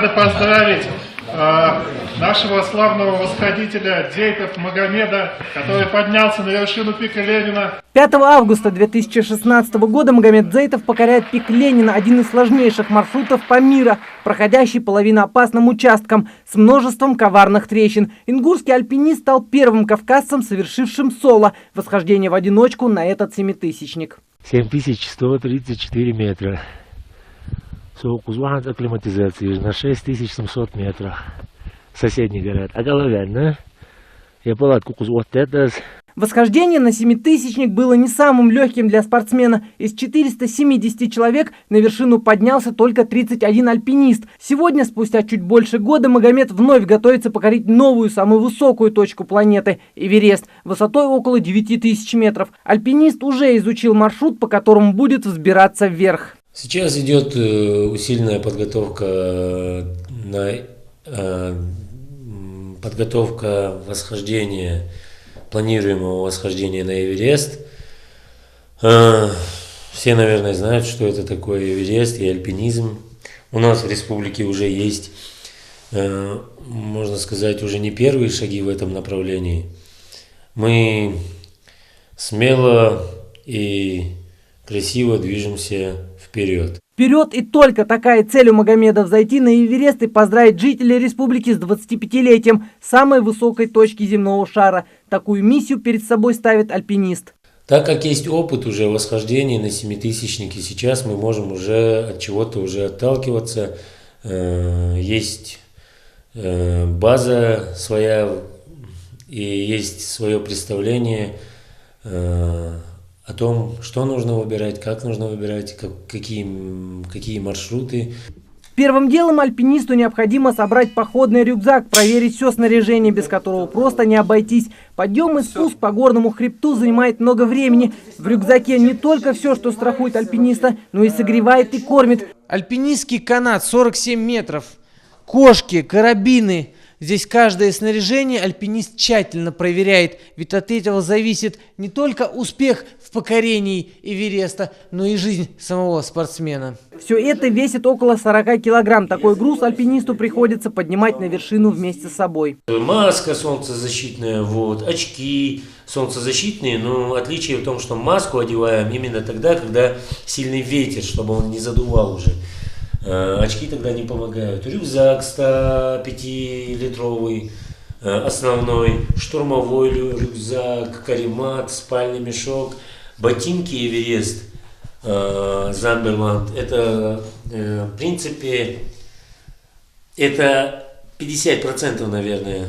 Поздравить нашего славного восходителя Дейтов Магомеда, который поднялся на вершину пика Ленина. 5 августа 2016 года Магомед Дейтов покоряет пик Ленина, один из сложнейших маршрутов по миру, проходящий половиноопасным участком с множеством коварных трещин. Ингурский альпинист стал первым кавказцем, совершившим соло восхождение в одиночку на этот семитысячник. 7134 метра. Соукузван акклиматизации на 6700 метров. Соседний говорят, а головян, я палатку кузвот это. Восхождение на семитысячник было не самым легким для спортсмена. Из 470 человек на вершину поднялся только 31 альпинист. Сегодня, спустя чуть больше года, Магомед вновь готовится покорить новую, самую высокую точку планеты – Эверест, высотой около 9000 метров. Альпинист уже изучил маршрут, по которому будет взбираться вверх. Сейчас идет усиленная подготовка восхождения, планируемого восхождения на Эверест. Все, наверное, знают, что это такое Эверест и альпинизм. У нас в республике уже есть, можно сказать, уже не первые шаги в этом направлении. Мы смело и красиво движемся вперед. Вперед, и только такая цель у Магомеда – взойти на Эверест и поздравить жителей республики с 25-летием самой высокой точки земного шара. Такую миссию перед собой ставит альпинист. Так как есть опыт уже восхождения на семитысячнике, сейчас мы можем уже от чего-то уже отталкиваться. Есть база своя и есть свое представление о том, что нужно выбирать, как нужно выбирать, какие маршруты. Первым делом альпинисту необходимо собрать походный рюкзак, проверить все снаряжение, без которого просто не обойтись. Подъем и спуск по горному хребту занимает много времени. В рюкзаке не только все, что страхует альпиниста, но и согревает и кормит. Альпинистский канат 47 метров, кошки, карабины. Здесь каждое снаряжение альпинист тщательно проверяет, ведь от этого зависит не только успех в покорении Эвереста, но и жизнь самого спортсмена. Все это весит около 40 килограмм. Такой груз альпинисту приходится поднимать на вершину вместе с собой. Маска солнцезащитная, очки солнцезащитные, но отличие в том, что маску одеваем именно тогда, когда сильный ветер, чтобы он не задувал уже. Очки тогда не помогают. Рюкзак 105-литровый, основной, штурмовой рюкзак, каремат, спальный мешок, ботинки Эверест, Замберланд. Это, в принципе, это 50%, наверное,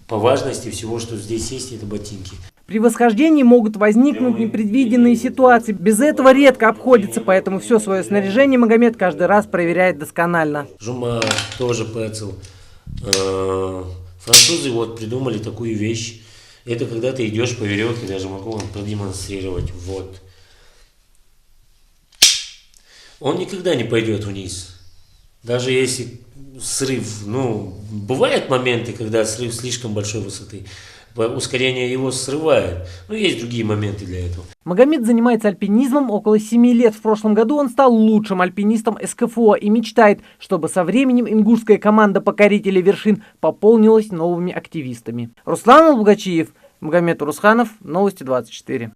по важности всего, что здесь есть, это ботинки. При восхождении могут возникнуть непредвиденные ситуации. Без этого редко обходится, поэтому все свое снаряжение Магомед каждый раз проверяет досконально. Жума, тоже пэцл. Французы придумали такую вещь. Это когда ты идешь по веревке, даже могу вам продемонстрировать. Он никогда не пойдет вниз. Даже если срыв, бывают моменты, когда срыв слишком большой высоты. Ускорение его срывает. Но есть другие моменты для этого. Магомед занимается альпинизмом около 7 лет. В прошлом году он стал лучшим альпинистом СКФО и мечтает, чтобы со временем ингушская команда покорителей вершин пополнилась новыми активистами. Руслан Албогачиев, Магомед Урусханов, Новости 24.